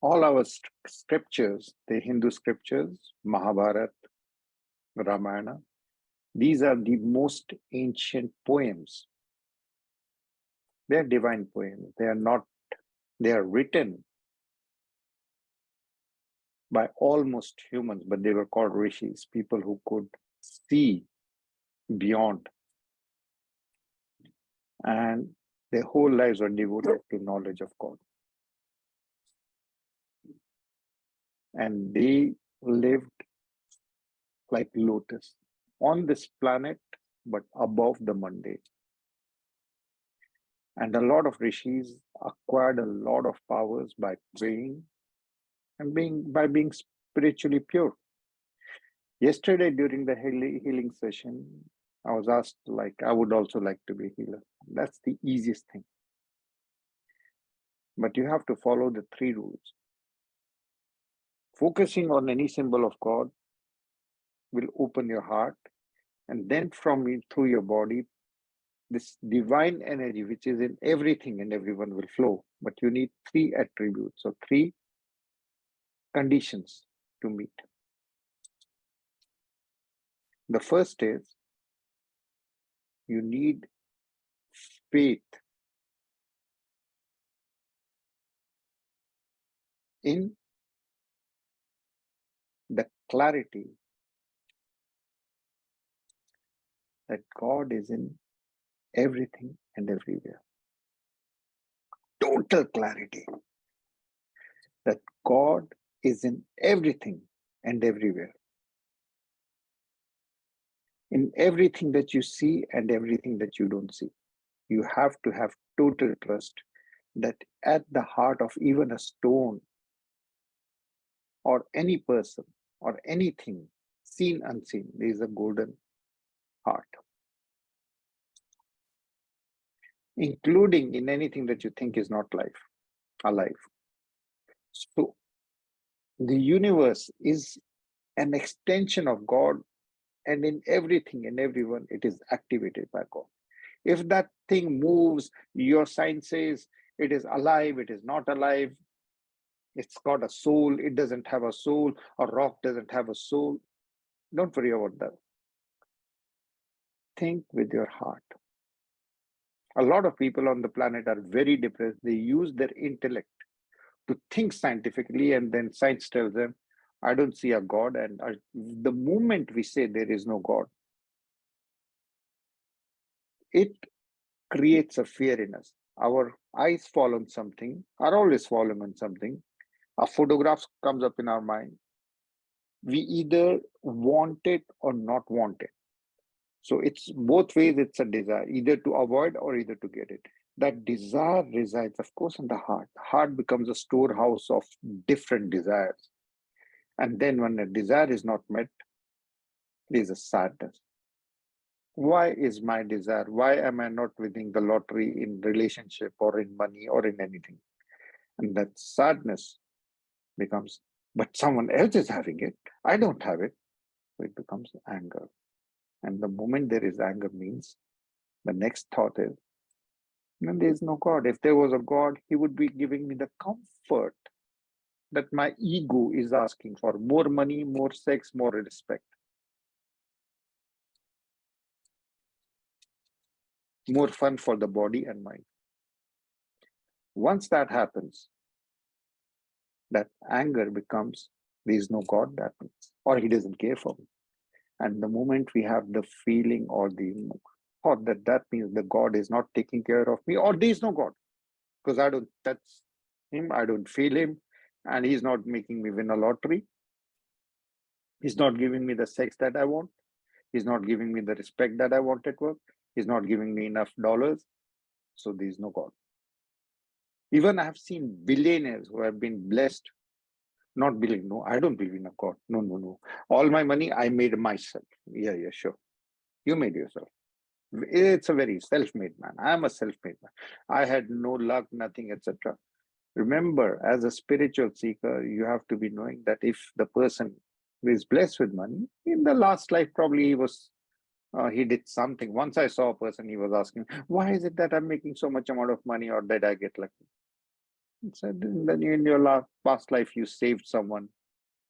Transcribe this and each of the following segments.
all our scriptures, the Hindu scriptures, Mahabharata, Ramayana, these are the most ancient poems. They are divine poems. They are not, they are written by almost humans, but they were called rishis, people who could see beyond. And their whole lives were devoted to knowledge of God. And they lived like lotus on this planet, but above the mundane. And a lot of rishis acquired a lot of powers by praying and by being spiritually pure. Yesterday, during the healing session, I was asked, like, I would also like to be a healer. That's the easiest thing. But you have to follow the 3 rules. Focusing on any symbol of God will open your heart, and then through your body, this divine energy, which is in everything and everyone, will flow. But you need 3 attributes or 3 conditions to meet. The first is you need faith in the clarity that God is in everything and everywhere. Total clarity that God is in everything and everywhere. In everything that you see and everything that you don't see. You have to have total trust that at the heart of even a stone or any person or anything, seen, unseen, there is a golden heart. Including in anything that you think is not alive. So the universe is an extension of God, and in everything and everyone, it is activated by God. If that thing moves, your science says it is alive, it is not alive, it's got a soul, it doesn't have a soul, a rock doesn't have a soul. Don't worry about that. Think with your heart. A lot of people on the planet are very depressed. They use their intellect to think scientifically, and then science tells them, I don't see a God. And the moment we say there is no God, it creates a fear in us. Our eyes fall on something, are always falling on something. A photograph comes up in our mind. We either want it or not want it. So it's both ways, it's a desire, either to avoid or either to get it. That desire resides, of course, in the heart. The heart becomes a storehouse of different desires. And then when a desire is not met, there's a sadness. Why is my desire? Why am I not winning the lottery in relationship or in money or in anything? And that sadness becomes, but someone else is having it. I don't have it. So it becomes anger. And the moment there is anger means the next thought is, then there is no God. If there was a God, he would be giving me the comfort that my ego is asking for: more money, more sex, more respect, more fun for the body and mind. Once that happens, that anger becomes, there is no God, that means, or he doesn't care for me. And the moment we have the feeling or the thought that means the God is not taking care of me, or there is no God, because I don't touch him, I don't feel him, and he's not making me win a lottery. He's not giving me the sex that I want. He's not giving me the respect that I want at work. He's not giving me enough dollars. So there is no God. Even I have seen billionaires who have been blessed, not believing. No, I don't believe in a God. No. All my money, I made myself. Yeah, sure. You made yourself. It's a very self-made man. I'm a self-made man. I had no luck, nothing, etc. Remember, as a spiritual seeker, you have to be knowing that if the person is blessed with money, in the last life, probably he did something. Once I saw a person, he was asking, why is it that I'm making so much amount of money, or did I get lucky? said then in your past life you saved someone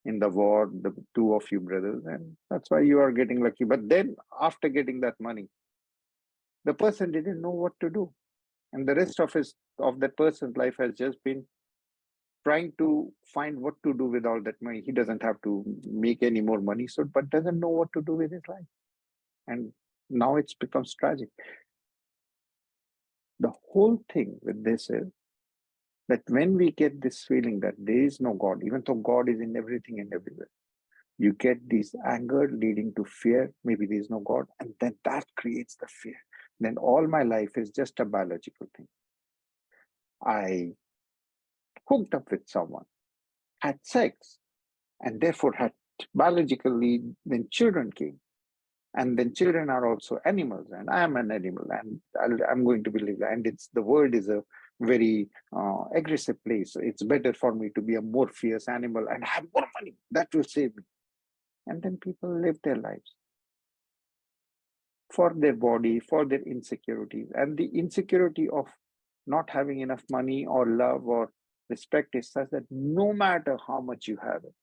in the war, the two of you brothers, and that's why you are getting lucky. But then after getting that money, the person didn't know what to do. And the rest of that person's life has just been trying to find what to do with all that money. He doesn't have to make any more money, so but doesn't know what to do with his life. And now it's becomes tragic. The whole thing with this is that when we get this feeling that there is no God, even though God is in everything and everywhere, you get this anger leading to fear. Maybe there is no God, and then that creates the fear. Then all my life is just a biological thing. I hooked up with someone, had sex, and therefore had biologically, then children came. And then children are also animals, and I am an animal, and I'm going to believe that. And it's the world is a very aggressive place. So it's better for me to be a more fierce animal and have more money. That will save me. And then people live their lives for their body, for their insecurities, and the insecurity of not having enough money or love or respect is such that no matter how much you have it.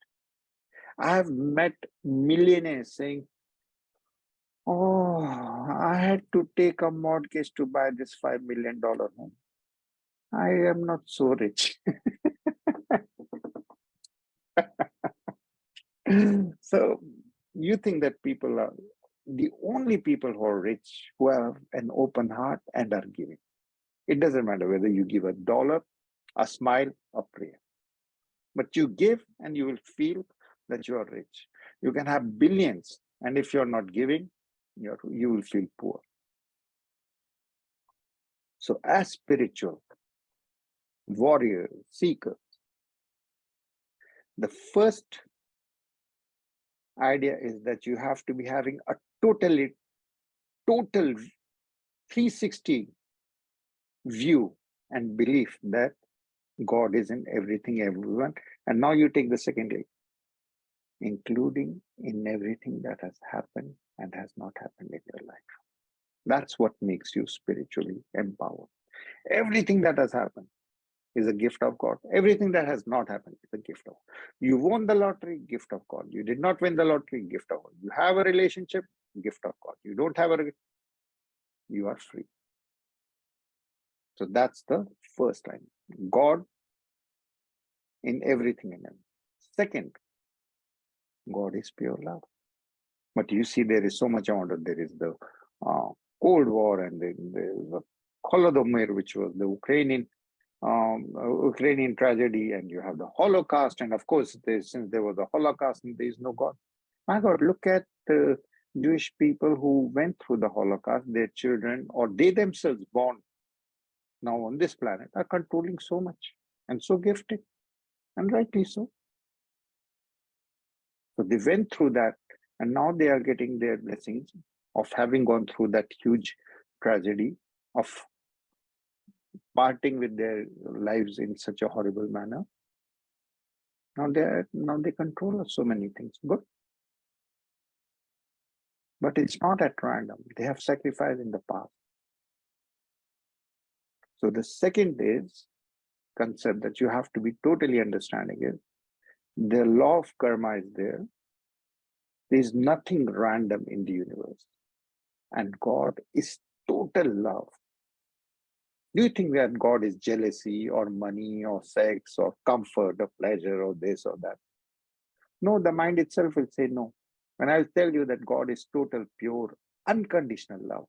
I have met millionaires saying, "Oh, I had to take a mortgage to buy this $5 million home. I am not so rich." So you think that people are the only people who are rich who have an open heart and are giving. It doesn't matter whether you give $1, a smile, a prayer, but you give and you will feel that you are rich. You can have billions, and if you're not giving, you will feel poor. So, as spiritual warrior seeker, the first idea is that you have to be having a total 360 view and belief that God is in everything, everyone. And now you take the second way, including in everything that has happened and has not happened in your life. That's what makes you spiritually empowered. Everything that has happened is a gift of God. Everything that has not happened is a gift of God. You won the lottery, gift of God. You did not win the lottery, gift of God. You have a relationship, gift of God. You don't have a, you are free. So that's the first line. God in everything in him. Second, God is pure love. But you see, there is so much around it. There is the Cold War, and then there is the Holodomor, which was the Ukrainian tragedy, and you have the Holocaust, and of course, since there was a Holocaust, there is no God. My God, look at the Jewish people who went through the Holocaust. Their children, or they themselves born now on this planet, are controlling so much and so gifted, and rightly so. So they went through that, and now they are getting their blessings of having gone through that huge tragedy of parting with their lives in such a horrible manner. Now they control so many things. Good. But it's not at random. They have sacrificed in the past. So the second is concept that you have to be totally understanding is the law of karma is there. There is nothing random in the universe. And God is total love. Do you think that God is jealousy or money or sex or comfort or pleasure or this or that? No, the mind itself will say no. And I'll tell you that God is total, pure, unconditional love.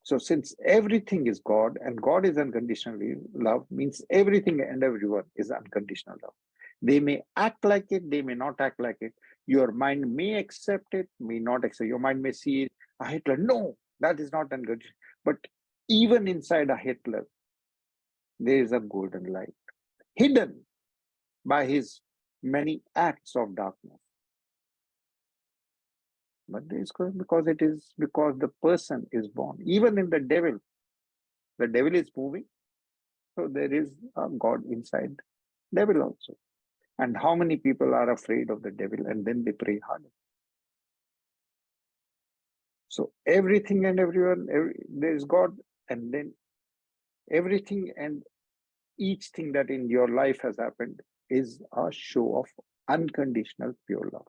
So since everything is God and God is unconditionally love, means everything and everyone is unconditional love. They may act like it, they may not act like it. Your mind may accept it, may not accept. Your mind may see a Hitler. No, that is not unconditional. But even inside a Hitler, there is a golden light hidden by his many acts of darkness. But there is because it is because the person is born. Even in the devil is moving. So there is a God inside devil also. And how many people are afraid of the devil and then they pray harder? So everything and everyone, there is God, and then everything and Each thing that in your life has happened is a show of unconditional pure love.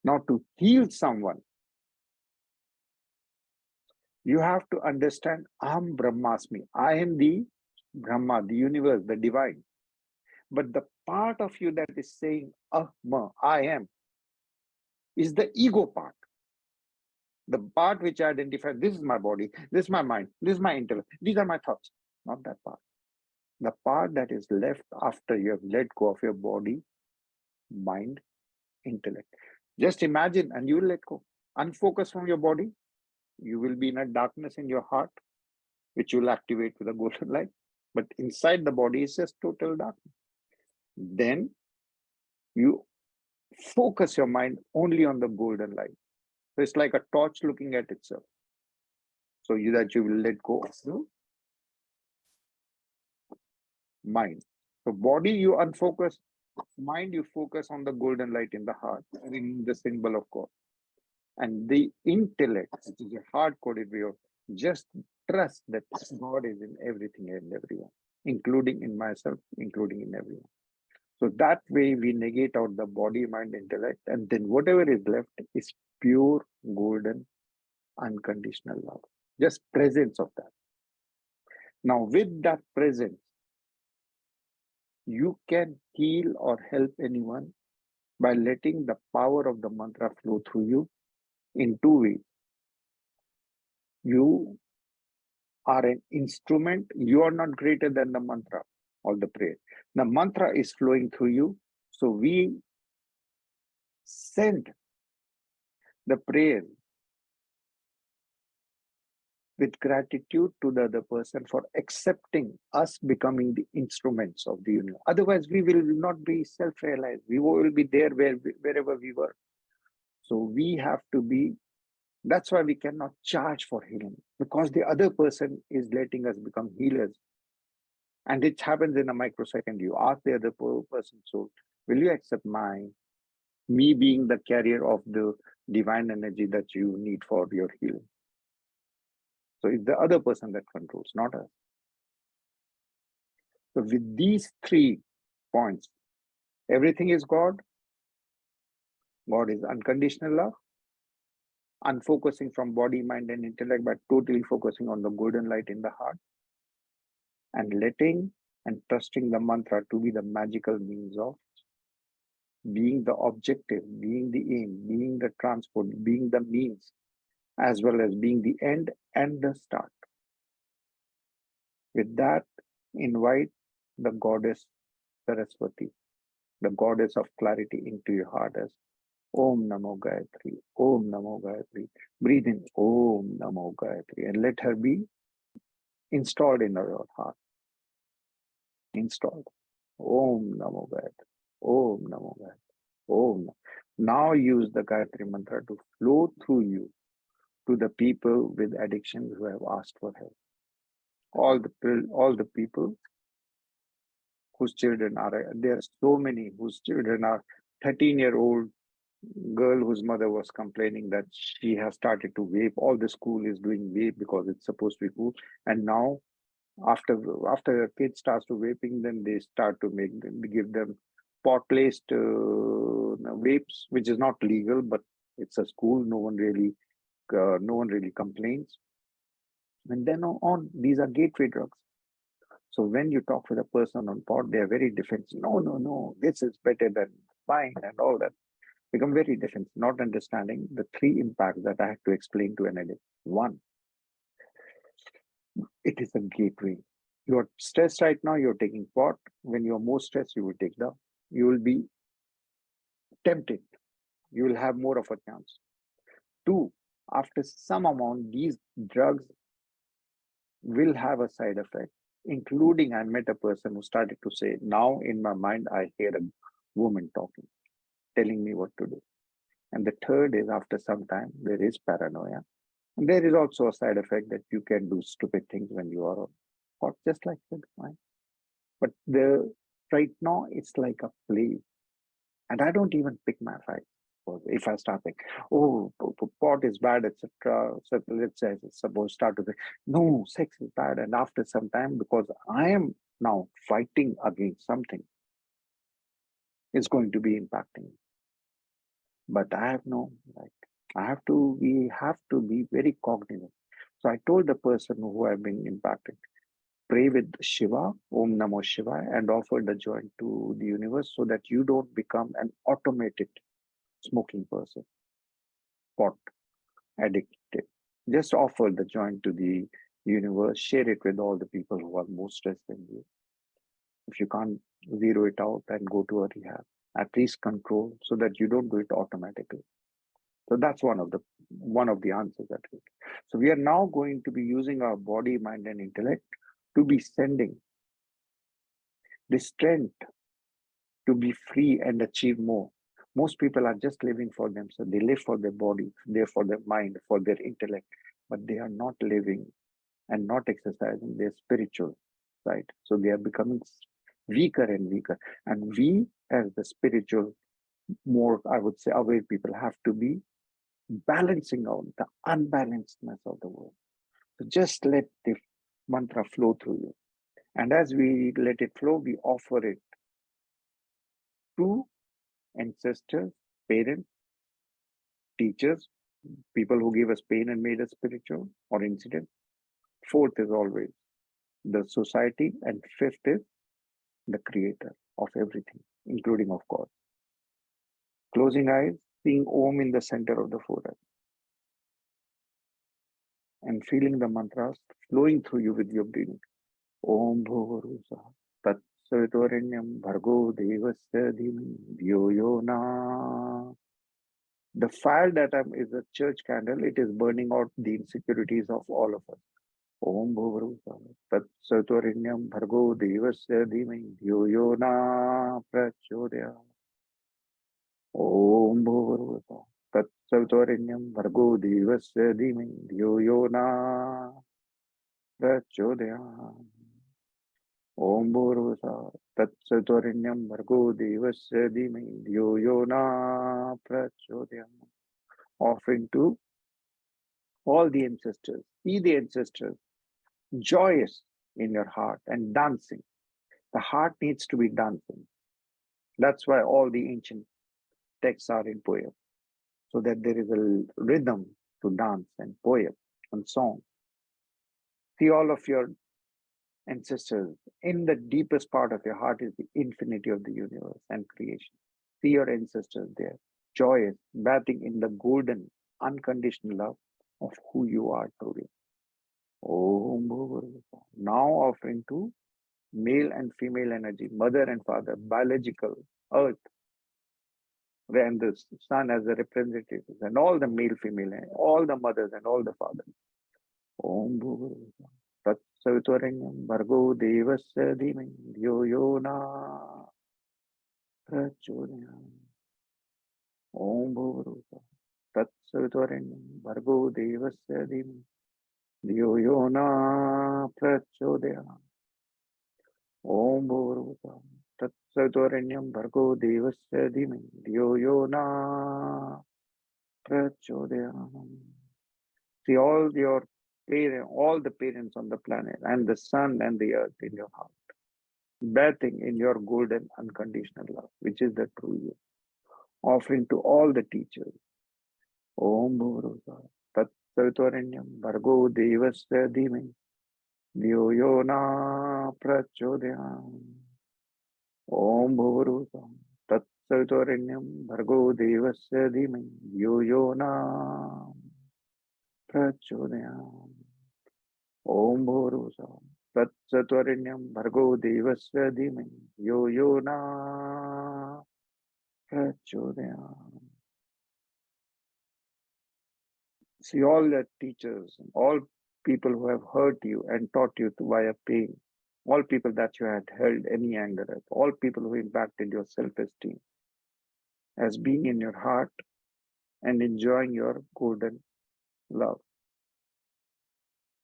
Now, to heal someone, you have to understand Aham Brahmasmi. I am the Brahma, the universe, the divine. But the part of you that is saying Ahma, I am, is the ego part. The part which identifies this is my body, this is my mind, this is my intellect, these are my thoughts. Not that part. The part that is left after you have let go of your body, mind, intellect. Just imagine and you will let go. Unfocus from your body. You will be in a darkness in your heart, which will activate with a golden light. But inside the body is just total darkness. Then you focus your mind only on the golden light. So it's like a torch looking at itself. So you will let go of the mind. So body you unfocus, mind you focus on the golden light in the heart, in the symbol of God. And the intellect, which is a hard-coded way of just trust that God is in everything and everyone, including in myself, including in everyone. So that way we negate out the body, mind, intellect, and then whatever is left is pure, golden, unconditional love. Just presence of that. Now, with that presence, you can heal or help anyone by letting the power of the mantra flow through you in two ways. You are an instrument. You are not greater than the mantra or the prayer. The mantra is flowing through you. So we send the prayer with gratitude to the other person for accepting us becoming the instruments of the universe. Otherwise, we will not be self-realized. We will be there wherever we were. So we have to be, that's why we cannot charge for healing, because the other person is letting us become healers. And it happens in a microsecond. You ask the other person, so will you accept me being the carrier of the divine energy that you need for your healing? So it's the other person that controls, not us. So with these 3 points, everything is God. God is unconditional love. Unfocusing from body, mind, and intellect, but totally focusing on the golden light in the heart. And letting and trusting the mantra to be the magical means of being the objective, being the aim, being the transport, being the means, as well as being the end and the start. With that, invite the goddess Saraswati, the goddess of clarity, into your heart as Om Namo Gayatri, Om Namo Gayatri. Breathe in Om Namo Gayatri and let her be installed in your heart. Installed. Om Namo Gayatri, Om Namo Gayatri, Om. Now use the Gayatri mantra to flow through you to the people with addiction who have asked for help. All the people whose children are, there are so many whose children are 13-year-old girl whose mother was complaining that she has started to vape. All the school is doing vape because it's supposed to be cool. And now after a kid starts to vaping, then they start to give them pot-laced vapes, which is not legal, but it's a school. No one really complains. And then on, these are gateway drugs. So when you talk with a person on pot, they are very defensive. No, this is better than mine and all that. Become very defensive, not understanding the 3 impacts that I had to explain to an addict. 1, it is a gateway. You're stressed right now, you're taking pot. When you're more stressed, you will be tempted. You will have more of a chance. 2, after some amount, these drugs will have a side effect, including I met a person who started to say, now in my mind, I hear a woman talking, telling me what to do. And the 3rd is after some time, there is paranoia. And there is also a side effect that you can do stupid things when you are on pot, just like that. Right? But right now, it's like a play. And I don't even pick my fight. If I start thinking, oh, pot is bad, etc. So let's say, suppose start to think, no, sex is bad. And after some time, because I am now fighting against something, it's going to be impacting. But I have no, like, we have to be very cognizant. So I told the person who have been impacted, pray with Shiva, Om Namo Shiva, and offer the joint to the universe so that you don't become an automated smoking person, pot addicted. Just offer the joint to the universe, share it with all the people who are more stressed than you. If you can't zero it out, then go to a rehab. At least control so that you don't do it automatically. So that's one of the answers that we. So we are now going to be using our body, mind, and intellect to be sending the strength to be free and achieve more. Most people are just living for themselves. They live for their body, they for their mind, for their intellect, but they are not living and not exercising their spiritual side. So they are becoming weaker and weaker. And we, as the spiritual, more, I would say, aware people, have to be balancing out the unbalancedness of the world. So just let the mantra flow through you. And as we let it flow, we offer it to ancestors, parents, teachers, people who gave us pain and made us spiritual or incident. Fourth is always the society, and fifth is the creator of everything, including of God. Closing eyes, seeing Om in the center of the forehead, and feeling the mantras flowing through you with your breathing. Om Bhuvarusa Tat Savitoranyam Bhargo Devasya Dhimhi Dhyo Yo Na. The fire that is a church candle, it is burning out the insecurities of all of us. Om Bhuvarusa Tat Savitoranyam Bhargo Devasya Dhimhi Dhyo Yo Na Prachodaya. Om Bhuvarusa Tat Savitoranyam Bhargo Devasya Dhimhi Dhyo Yo Na Prachodaya. Om Bhurvasa Tatsaturinyam Bhargo Devasya Dhimhi Dhyo Yo Na Prachodayam. Offering to all the ancestors. See the ancestors joyous in your heart and dancing. The heart needs to be dancing. That's why all the ancient texts are in poem, so that there is a rhythm to dance and poem and song. See all of your ancestors. In the deepest part of your heart is the infinity of the universe and creation. See your ancestors there, joyous, bathing in the golden, unconditional love of who you are truly. Om Bhurvasa. Now offering to male and female energy, mother and father, biological, earth, and the sun as the representatives, and all the male, female, all the mothers and all the fathers. Om Bhurvasa. Tatsavitorenyam Bhargo Devasya Dhimhi Dhyo Yo Na Prachodayam. Om Bhurvasa Tatsavitorenyam Bhargo Devasya Dhimhi Dhyo Yo Na Prachodayam. Om Bhurvasa Tatsavitorenyam Bhargo Devasya Dhimhi Dhyo Yo Na Prachodayam. See all your parents, all the parents on the planet, and the sun and the earth in your heart, bathing in your golden unconditional love, which is the true you. Offering to all the teachers. Om Bhurusa Tat Savitoranyam Bhargo Devasya Dhimhi Dhyo Yo Na Prachodayam. Om Bhurusa Tat Savitoranyam Bhargo Devasya Dhimhi Dhyo Yo Na Prachodayam. Om Bhurusa Tat Savitoranyam Bhargo Devasya Dhimhi Dhyo Yo Na Prachodayam. See all the teachers, all people who have hurt you and taught you to via pain, all people that you had held any anger at, all people who impacted your self-esteem, as being in your heart and enjoying your golden love.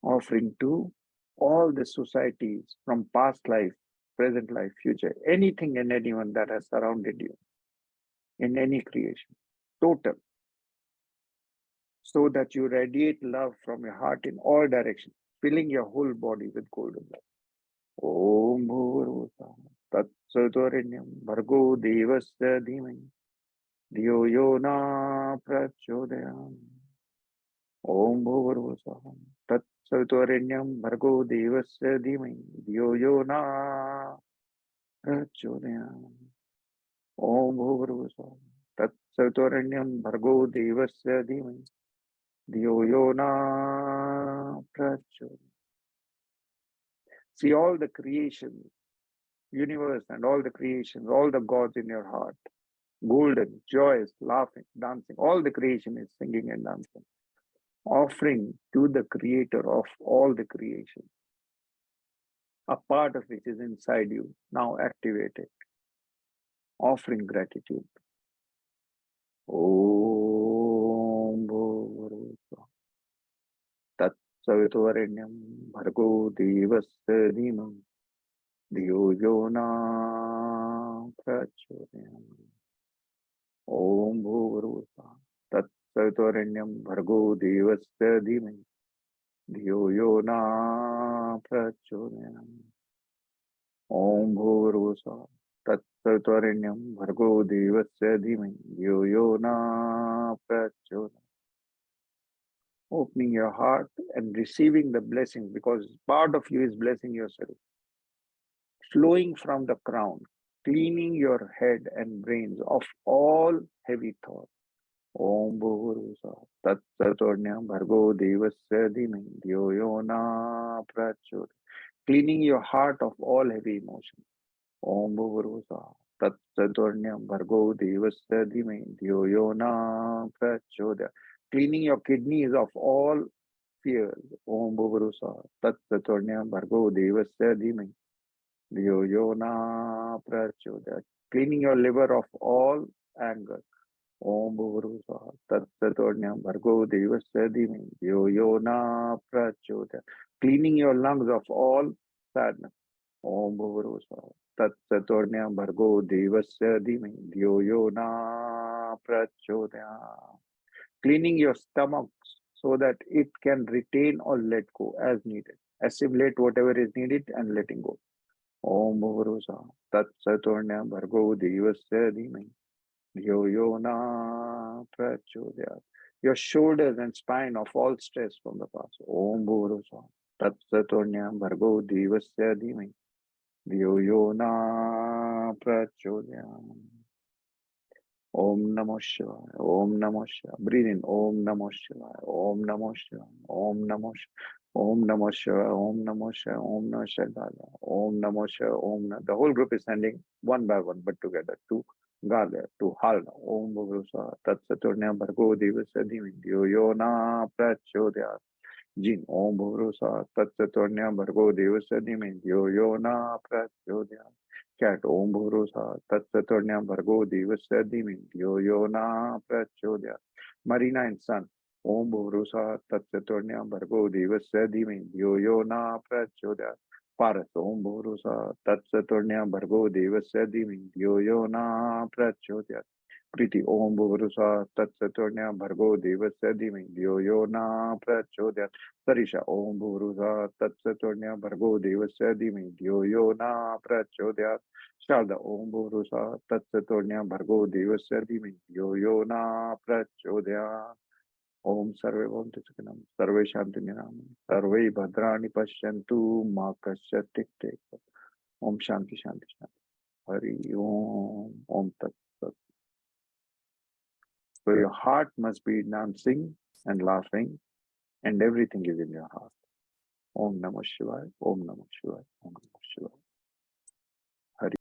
Offering to all the societies from past life, present life, future, anything and anyone that has surrounded you in any creation. total, so that you radiate love from your heart in all directions, filling your whole body with golden light. Om Bhurvusa Tat Satvarinyam Bhargo Devasya Dhimai Dhiyo Yo Na Prachodayam. Om Bhurvusa Tat Satvarinyam Bhargo Devasya Dhimai Dhiyo Yo Na Prachodayam. Om Bhurvusa Tat Satvarinyam Bhargo Devasya Dhimai Dhiyo Yo Na Prachodayam. See all the creation, universe and all the creations, all the gods in your heart, golden, joyous, laughing, dancing, all the creation is singing and dancing, offering to the creator of all the creation, a part of which is inside you, now activated, offering gratitude. Om Bhurvusa Tat Savitvarenyam Bhargo Devasya Dhimam Dhiyo Yo Na Prachodayam. Om Bhurvusa Tat Savitaranyam Bhargo Devasya Dhimai Dhiyo Yo Na Prachodayam. Om Bhurvusa Tat Savitaranyam Bhargo Devasya Dhimai Dhiyo Yo Na Prachodayam. Opening your heart and receiving the blessing, because part of you is blessing yourself, flowing from the crown, cleaning your head and brains of all heavy thoughts. Om Bhurvusa Tat Satvarinyam Bhargo Devasya Dhimai Dhiyo Yo Na Prachodayam. Cleaning your heart of all heavy emotions. Om Bhurvusa Tat Satvarinyam Bhargo Devasya Dhimai Dhiyo Yo Na Prachodayam. Cleaning your kidneys of all fears. Om Bhurvusa Tat Satvarinyam Bhargo Devasya Dhimai Dhiyo Yo Na Prachodayam. Cleaning your liver of all anger. Om Bhurvusa Tat Satvarinyam Bhargo Devasya Dhimai Dhiyo Yo Na Prachodayam. Cleaning your lungs of all sadness. Om Bhurvusa Tat Satvarinyam Bhargo Devasya Dhimai Dhiyo Yo Na Prachodayam. Cleaning your stomachs so that it can retain or let go as needed. Assimilate whatever is needed and letting go. Om Bhurvusa Tat Satvarinyam Bhargo Devasya Dhimai Dhiyo Yo Na Prachodayam. Your shoulders and spine of all stress from the past. Om Bhurvusa Tat Satvarinyam Bhargo Devasya Dhimai Dhiyo Yo Na Prachodayam. Om Namo Shivaya. Om Namo Shivaya. Breathe in. Om Namo Shivaya. Om Namo Shivaya. Om Namo Shivaya. Om Namo Shivaya. Om Namo Shivaya. Om Namo Shivaya. Om Namo Shivaya. Om Namo. The whole group is sending one by one, but together. To Gale, to Halna. Om Bhurvusa Tat Satvarinyam Bhargo Devasya Dhimai Dhiyo Yo Na Prachodayam. Jin. Om Bhurvusa Tat Satvarinyam Bhargo Devasya Dhimai Dhiyo Yo Na Prachodayam. Cat. Om Bhurvusa Tat Satvarinyam Bhargo Devasya Dhimai Dhiyo Yo Na Prachodayam. Marina and Sun. Om Bhurvusa Tat Satvarinyam Bhargo Devasya Dhimai Dhiyo Yo Na Prachodayam. Paras. Om Bhurvusa Tat Satvarinyam Bhargo Devasya Dhimai Dhiyo Yo Na Prachodayam. Priti. Om Bhurvusa Tat Satvarinyam Bhargo Devasya Dhimai Dhiyo Yo Na Prachodayam. Sarisha. Om Bhurvusa Tat Satvarinyam Bhargo Devasya Dhimai Dhiyo Yo Na Prachodayam. Sharda. Om Bhurvusa Tat Satvarinyam Bhargo Devasya Dhimai Dhiyo Yo Na Prachodayam. Om Sarve Bhavantu Sukhinam, Sarve Shanti Niram, Sarve Bhadrani Pashyantu, Ma Kasyat Tik Tik. Om Shanti Shanti Shanti. Hari Om. Om Tat Sat. So your heart must be dancing and laughing, and everything is in your heart. Om Namah Shivaya. Om Namah Shivaya. Om Namah Shivaya.